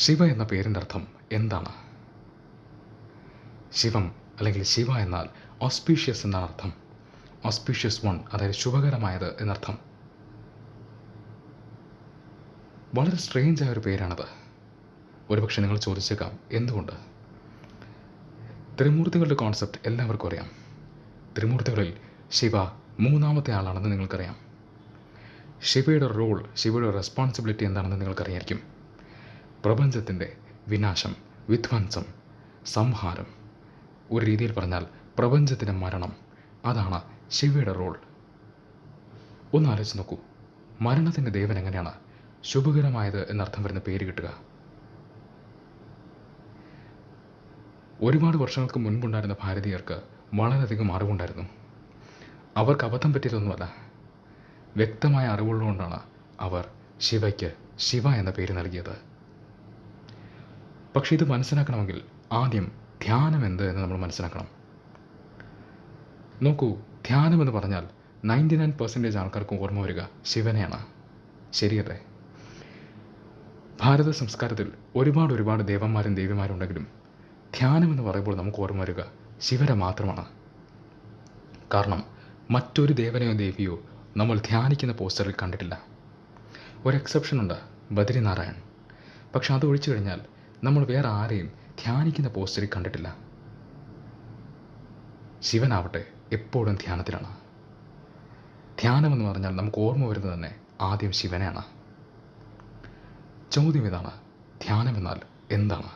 ശിവ എന്ന പേരിൻ്റെ അർത്ഥം എന്താണ്? ശിവം അല്ലെങ്കിൽ ശിവ എന്നാൽ ഓസ്പീഷ്യസ് എന്നാണ് അർത്ഥം. ഓസ്പീഷ്യസ് വൺ, അതായത് ശുഭകരമായത് എന്നർത്ഥം. വളരെ സ്ട്രേഞ്ച് ആയ ഒരു പേരാണത്. ഒരുപക്ഷെ നിങ്ങൾ ചോദിച്ചേക്കാം എന്തുകൊണ്ട്. ത്രിമൂർത്തികളുടെ കോൺസെപ്റ്റ് എല്ലാവർക്കും അറിയാം. ത്രിമൂർത്തികളിൽ ശിവ മൂന്നാമത്തെ ആളാണെന്ന് നിങ്ങൾക്കറിയാം. ശിവയുടെ റോൾ, ശിവയുടെ റെസ്പോൺസിബിലിറ്റി എന്താണെന്ന് നിങ്ങൾക്കറിയായിരിക്കും. പ്രപഞ്ചത്തിൻ്റെ വിനാശം, വിധ്വംസം, സംഹാരം, ഒരു രീതിയിൽ പറഞ്ഞാൽ പ്രപഞ്ചത്തിൻ്റെ മരണം, അതാണ് ശിവയുടെ റോൾ. ഒന്ന് ആലോചിച്ച് നോക്കൂ, മരണത്തിൻ്റെ ദേവൻ എങ്ങനെയാണ് ശുഭകരമായത് എന്നർത്ഥം വരുന്ന പേര് കിട്ടുക? ഒരുപാട് വർഷങ്ങൾക്ക് മുൻപുണ്ടായിരുന്ന ഭാരതീയർക്ക് വളരെയധികം അറിവുണ്ടായിരുന്നു. അവർക്ക് അബദ്ധം പറ്റിയതൊന്നുമല്ല. വ്യക്തമായ അറിവുള്ളതുകൊണ്ടാണ് അവർ ശിവയ്ക്ക് ശിവ എന്ന പേര് നൽകിയത്. പക്ഷേ ഇത് മനസ്സിലാക്കണമെങ്കിൽ ആദ്യം ധ്യാനം എന്ത് എന്ന് നമ്മൾ മനസ്സിലാക്കണം. നോക്കൂ, ധ്യാനം എന്ന് പറഞ്ഞാൽ 99% ആൾക്കാർക്ക് ഓർമ്മ വരിക ശിവനെയാണ്. ശരിയല്ലേ? ഭാരത സംസ്കാരത്തിൽ ഒരുപാട് ദേവന്മാരും ദേവിമാരും ഉണ്ടെങ്കിലും ധ്യാനം എന്ന് പറയുമ്പോൾ നമുക്ക് ഓർമ്മ വരിക ശിവനെ മാത്രമാണ്. കാരണം മറ്റൊരു ദേവനെയോ ദേവിയോ നമ്മൾ ധ്യാനിക്കുന്ന പോസ്റ്ററിൽ കണ്ടിട്ടില്ല. ഒരു എക്സെപ്ഷൻ ഉണ്ട്, ബദ്രിനാരായൺ. പക്ഷെ അത് ഒഴിച്ചു കഴിഞ്ഞാൽ നമ്മൾ വേറെ ആരെയും ധ്യാനിക്കുന്ന പോസ്റ്ററിൽ കണ്ടിട്ടില്ല. ശിവനാവട്ടെ എപ്പോഴും ധ്യാനത്തിലാണ്. ധ്യാനമെന്ന് പറഞ്ഞാൽ നമുക്ക് ഓർമ്മ വരുന്നത് തന്നെ ആദ്യം ശിവനെയാണ്. ചോദ്യം ഇതാണ്, ധ്യാനമെന്നാൽ എന്താണ്?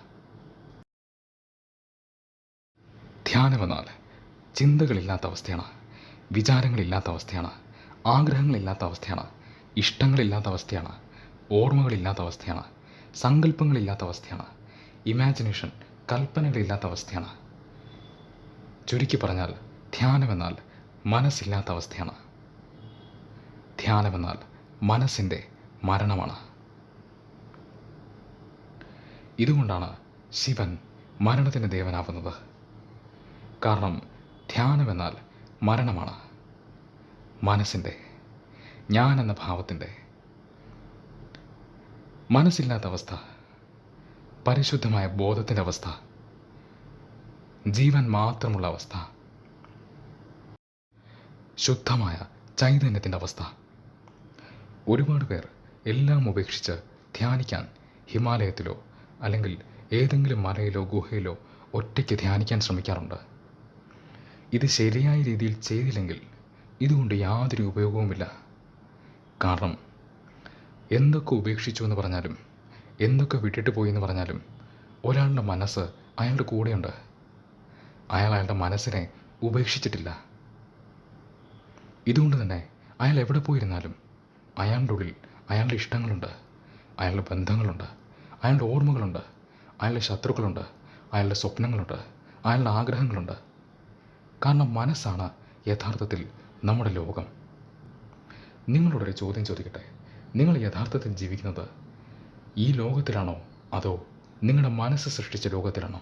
ധ്യാനമെന്നാൽ ചിന്തകളില്ലാത്ത അവസ്ഥയാണ്, വിചാരങ്ങളില്ലാത്ത അവസ്ഥയാണ്, ആഗ്രഹങ്ങളില്ലാത്ത അവസ്ഥയാണ്, ഇഷ്ടങ്ങളില്ലാത്ത അവസ്ഥയാണ്, ഓർമ്മകളില്ലാത്ത അവസ്ഥയാണ്, സങ്കല്പങ്ങളില്ലാത്ത അവസ്ഥയാണ്, ഇമാജിനേഷൻ, കൽപ്പനകളില്ലാത്ത അവസ്ഥയാണ്. ചുരുക്കി പറഞ്ഞാൽ ധ്യാനമെന്നാൽ മനസ്സില്ലാത്ത അവസ്ഥയാണ്. ധ്യാനമെന്നാൽ മനസ്സിൻ്റെ മരണമാണ്. ഇതുകൊണ്ടാണ് ശിവൻ മരണത്തിൻ്റെ ദേവനാവുന്നത്. കാരണം ധ്യാനമെന്നാൽ മരണമാണ്. മനസ്സിൻ്റെ, ഞാൻ എന്ന ഭാവത്തിൻ്റെ. മനസ്സില്ലാത്ത അവസ്ഥ, പരിശുദ്ധമായ ബോധത്തിൻ്റെ അവസ്ഥ, ജീവൻ മാത്രമുള്ള അവസ്ഥ, ശുദ്ധമായ ചൈതന്യത്തിൻ്റെ അവസ്ഥ. ഒരുപാട് പേർ എല്ലാം ഉപേക്ഷിച്ച് ധ്യാനിക്കാൻ ഹിമാലയത്തിലോ അല്ലെങ്കിൽ ഏതെങ്കിലും മലയിലോ ഗുഹയിലോ ഒറ്റയ്ക്ക് ധ്യാനിക്കാൻ ശ്രമിക്കാറുണ്ട്. ഇത് ശരിയായ രീതിയിൽ ചെയ്തില്ലെങ്കിൽ ഇതുകൊണ്ട് യാതൊരു ഉപയോഗവുമില്ല. കാരണം എന്തൊക്കെ ഉപേക്ഷിച്ചു എന്ന് പറഞ്ഞാലും, എന്തൊക്കെ വിട്ടിട്ട് പോയി എന്ന് പറഞ്ഞാലും, ഒരാളുടെ മനസ്സ് അയാളുടെ കൂടെയുണ്ട്. അയാളുടെ മനസ്സിനെ ഉപേക്ഷിച്ചിട്ടില്ല. ഇതുകൊണ്ട് തന്നെ അയാൾ എവിടെ പോയിരുന്നാലും അയാളുടെ ഉള്ളിൽ അയാളുടെ ഇഷ്ടങ്ങളുണ്ട്, അയാളുടെ ബന്ധങ്ങളുണ്ട്, അയാളുടെ ഓർമ്മകളുണ്ട്, അയാളുടെ ശത്രുക്കളുണ്ട്, അയാളുടെ സ്വപ്നങ്ങളുണ്ട്, അയാളുടെ ആഗ്രഹങ്ങളുണ്ട്. കാരണം മനസ്സാണ് യഥാർത്ഥത്തിൽ നമ്മുടെ ലോകം. നിങ്ങളോടൊരു ചോദ്യം ചോദിക്കട്ടെ, നിങ്ങൾ യഥാർത്ഥത്തിൽ ജീവിക്കുന്നത് ഈ ലോകത്തിലാണോ അതോ നിങ്ങളുടെ മനസ്സ് സൃഷ്ടിച്ച ലോകത്തിലാണോ?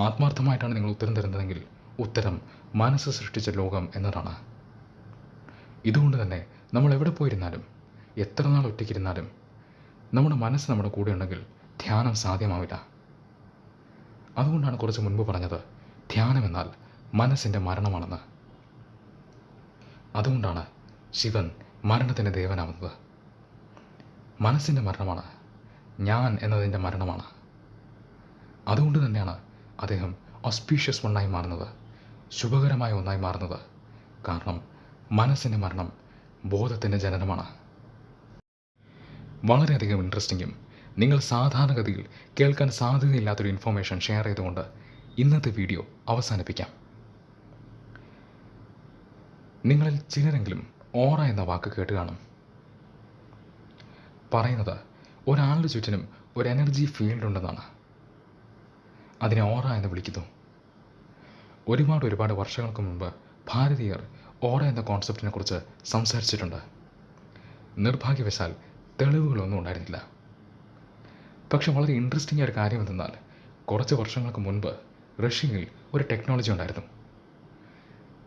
ആത്മാർത്ഥമായിട്ടാണ് നിങ്ങൾ ഉത്തരം തരുന്നതെങ്കിൽ ഉത്തരം മനസ്സ് സൃഷ്ടിച്ച ലോകം എന്നതാണ്. ഇതുകൊണ്ട് തന്നെ നമ്മൾ എവിടെ പോയിരുന്നാലും, എത്ര നാൾ ഒറ്റയ്ക്കിരുന്നാലും, നമ്മുടെ മനസ്സ് നമ്മുടെ കൂടെ ഉണ്ടെങ്കിൽ ധ്യാനം സാധ്യമാവില്ല. അതുകൊണ്ടാണ് കുറച്ച് മുൻപ് പറഞ്ഞത് ധ്യാനമെന്നാൽ മനസ്സിൻ്റെ മരണമാണെന്ന്. അതുകൊണ്ടാണ് ശിവൻ മരണത്തിൻ്റെ ദേവനാവുന്നത്. മനസ്സിൻ്റെ മരണമാണ്, ഞാൻ എന്നതിൻ്റെ മരണമാണ്. അതുകൊണ്ട് തന്നെയാണ് അദ്ദേഹം ഓസ്പീഷ്യസ് ഒന്നായി മാറുന്നത്, ശുഭകരമായ ഒന്നായി മാറുന്നത്. കാരണം മനസ്സിൻ്റെ മരണം ബോധത്തിൻ്റെ ജനനമാണ്. വളരെയധികം ഇൻട്രസ്റ്റിങ്ങും നിങ്ങൾ സാധാരണഗതിയിൽ കേൾക്കാൻ സാധ്യതയില്ലാത്തൊരു ഇൻഫോർമേഷൻ ഷെയർ ചെയ്തുകൊണ്ട് ഇന്നത്തെ വീഡിയോ അവസാനിപ്പിക്കാം. നിങ്ങളിൽ ചിലരെങ്കിലും ഓറ എന്ന വാക്ക് കേട്ട് കാണും. പറയുന്നത് ഒരാളുടെ ചുറ്റിനും ഒരു എനർജി ഫീൽഡ് ഉണ്ടെന്നാണ്. അതിനെ ഓറ എന്ന് വിളിക്കുന്നു. ഒരുപാട് വർഷങ്ങൾക്ക് മുമ്പ് ഭാരതീയർ ഓറ എന്ന കോൺസെപ്റ്റിനെ കുറിച്ച് സംസാരിച്ചിട്ടുണ്ട്. നിർഭാഗ്യവശാൽ തെളിവുകളൊന്നും ഉണ്ടായിരുന്നില്ല. പക്ഷെ വളരെ ഇൻട്രസ്റ്റിംഗ് ആയ ഒരു കാര്യം എന്തെന്നാൽ, കുറച്ച് വർഷങ്ങൾക്ക് മുൻപ് റഷ്യയിൽ ഒരു ടെക്നോളജി ഉണ്ടായിരുന്നു,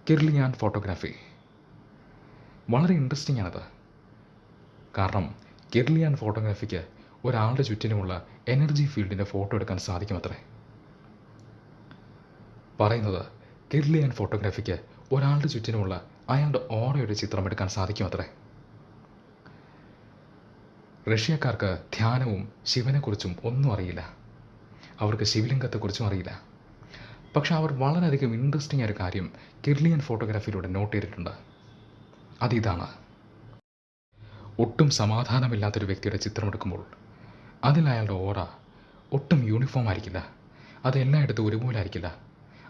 കിർലിയാൻ ഫോട്ടോഗ്രാഫി. വളരെ ഇൻട്രസ്റ്റിംഗ് ആണത്. കാരണം കിർലിയാൻ ഫോട്ടോഗ്രാഫിക്ക് ഒരാളുടെ ചുറ്റിനുമുള്ള എനർജി ഫീൽഡിൻ്റെ ഫോട്ടോ എടുക്കാൻ സാധിക്കുമത്രേ. പറയുന്നത് കിർലിയൻ ഫോട്ടോഗ്രാഫിക്ക് ഒരാളുടെ ചുറ്റിനുമുള്ള അയാളുടെ ഓറയുടെ ചിത്രം എടുക്കാൻ സാധിക്കുമത്രേ. റഷ്യക്കാർക്ക് ധ്യാനവും ശിവനെക്കുറിച്ചും ഒന്നും അറിയില്ല. അവർക്ക് ശിവലിംഗത്തെക്കുറിച്ചും അറിയില്ല. പക്ഷെ അവർ വളരെയധികം ഇൻട്രസ്റ്റിംഗ് ആയ ഒരു കാര്യം കിർലിയൻ ഫോട്ടോഗ്രാഫിയിലൂടെ നോട്ട് ചെയ്തിട്ടുണ്ട്. അതിതാണ്, ഒട്ടും സമാധാനമില്ലാത്തൊരു വ്യക്തിയുടെ ചിത്രമെടുക്കുമ്പോൾ അതിൽ അയാളുടെ ഓറ ഒട്ടും യൂണിഫോം ആയിരിക്കില്ല. അത് എല്ലായിടത്തും ഒരുപോലെ ആയിരിക്കില്ല.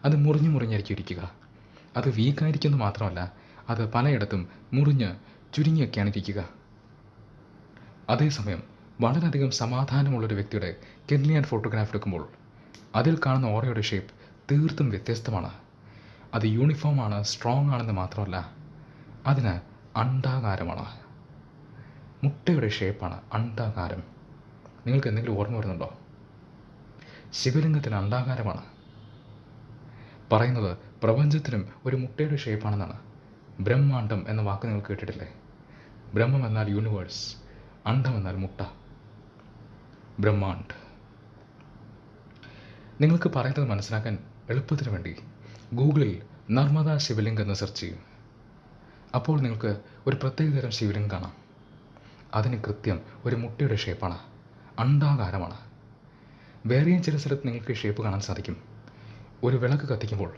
അത് മുറിഞ്ഞായിരിക്കും ഇരിക്കുക. അത് വീക്കായിരിക്കുന്നു മാത്രമല്ല, അത് പലയിടത്തും മുറിഞ്ഞ് ചുരുങ്ങിയൊക്കെയാണ് ഇരിക്കുക. അതേസമയം വളരെയധികം സമാധാനമുള്ളൊരു വ്യക്തിയുടെ കിർലിയൻ ഫോട്ടോഗ്രാഫ് എടുക്കുമ്പോൾ അതിൽ കാണുന്ന ഓറയുടെ ഷേപ്പ് തീർത്തും വ്യത്യസ്തമാണ്. അത് യൂണിഫോമാണ്, സ്ട്രോങ് ആണെന്ന് മാത്രമല്ല, അതിന് അണ്ഡാകാരമാണ്. മുട്ടയുടെ ഷേപ്പാണ് അണ്ഡാകാരം. നിങ്ങൾക്ക് എന്തെങ്കിലും ഓർമ്മ വരുന്നുണ്ടോ? ശിവലിംഗത്തിന് അണ്ഡാകാരമാണ്. പറയുന്നത് പ്രപഞ്ചത്തിനും ഒരു മുട്ടയുടെ ഷേപ്പാണെന്നാണ്. ബ്രഹ്മാണ്ഡം എന്ന വാക്ക് നിങ്ങൾ കേട്ടിട്ടില്ലേ? ബ്രഹ്മം എന്നാൽ യൂണിവേഴ്സ്, അണ്ഡം എന്നാൽ മുട്ട, ബ്രഹ്മാണ്ഡ്. നിങ്ങൾക്ക് പറയുന്നത് മനസ്സിലാക്കാൻ എളുപ്പത്തിന് വേണ്ടി ഗൂഗിളിൽ നർമ്മദ ശിവലിംഗം എന്ന് സെർച്ച് ചെയ്യും. അപ്പോൾ നിങ്ങൾക്ക് ഒരു പ്രത്യേകതരം ശിവലിംഗം കാണാം. അതിന് കൃത്യം ഒരു മുട്ടയുടെ ഷേപ്പാണ്, അണ്ഡാകാരമാണ്. വേറെയും ചില സ്ഥലത്ത് നിങ്ങൾക്ക് ഷേപ്പ് കാണാൻ സാധിക്കും. ഒരു വിളക്ക് കത്തിക്കുമ്പോൾ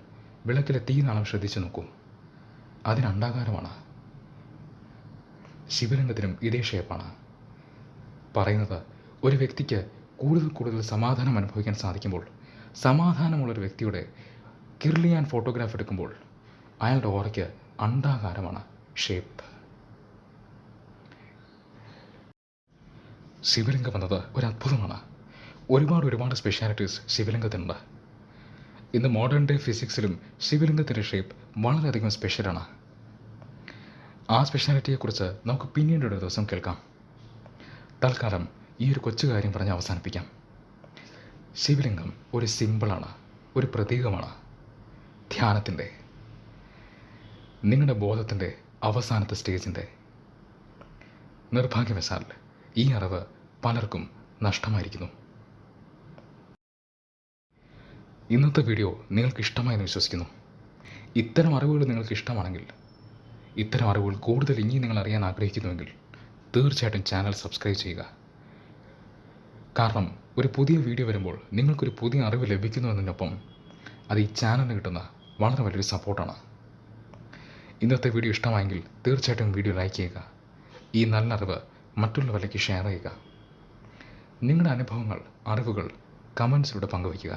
വിളക്കിലെ തീ നാളം ശ്രദ്ധിച്ചു നോക്കൂ, അതിന് അണ്ഡാകാരമാണ്. ശിവലിംഗത്തിനും ഇതേ ഷേപ്പാണ്. പറയുന്നത് ഒരു വ്യക്തിക്ക് കൂടുതൽ സമാധാനം അനുഭവിക്കാൻ സാധിക്കുമ്പോൾ, സമാധാനമുള്ളൊരു വ്യക്തിയുടെ കിർലിയൻ ഫോട്ടോഗ്രാഫ് എടുക്കുമ്പോൾ അയാളുടെ ഓറയ്ക്ക് അണ്ഡാകാരമാണ് ഷേപ്പ്. ശിവലിംഗം എന്നത് ഒരു അത്ഭുതമാണ്. ഒരുപാട് സ്പെഷ്യാലിറ്റീസ് ശിവലിംഗത്തിനുണ്ട്. ഇന്ന് മോഡേൺ ഡേ ഫിസിക്സിലും ശിവലിംഗത്തിൻ്റെ ഷേപ്പ് വളരെയധികം സ്പെഷ്യലാണ്. ആ സ്പെഷ്യാലിറ്റിയെക്കുറിച്ച് നമുക്ക് പിന്നീട് ഒരു ദിവസം കേൾക്കാം. തൽക്കാലം ഈ ഒരു കൊച്ചു കാര്യം പറഞ്ഞ് അവസാനിപ്പിക്കാം. ശിവലിംഗം ഒരു സിമ്പിളാണ്, ഒരു പ്രതീകമാണ് ധ്യാനത്തിൻ്റെ, നിങ്ങളുടെ ബോധത്തിൻ്റെ അവസാനത്തെ സ്റ്റേജിൻ്റെ. നിർഭാഗ്യവശാൽ ഈ അറിവ് പലർക്കും നഷ്ടമായിരിക്കുന്നു. ഇന്നത്തെ വീഡിയോ നിങ്ങൾക്ക് ഇഷ്ടമായെന്ന് വിശ്വസിക്കുന്നു. ഇത്തരം അറിവുകൾ നിങ്ങൾക്ക് ഇഷ്ടമാണെങ്കിൽ, ഇത്തരം അറിവുകൾ കൂടുതൽ ഇനി നിങ്ങൾ അറിയാൻ ആഗ്രഹിക്കുന്നുവെങ്കിൽ തീർച്ചയായിട്ടും ചാനൽ സബ്സ്ക്രൈബ് ചെയ്യുക. കാരണം ഒരു പുതിയ വീഡിയോ വരുമ്പോൾ നിങ്ങൾക്കൊരു പുതിയ അറിവ് ലഭിക്കുന്നു എന്നതിനൊപ്പം അത് ഈ ചാനലിന് കിട്ടുന്ന വളരെ വലിയൊരു സപ്പോർട്ടാണ്. ഇന്നത്തെ വീഡിയോ ഇഷ്ടമായെങ്കിൽ തീർച്ചയായിട്ടും വീഡിയോ ലൈക്ക് ചെയ്യുക. ഈ നല്ല അറിവ് മറ്റുള്ളവരിലേക്ക് ഷെയർ ചെയ്യുക. നിങ്ങളുടെ അനുഭവങ്ങൾ, അറിവുകൾ കമൻസിലൂടെ പങ്കുവയ്ക്കുക.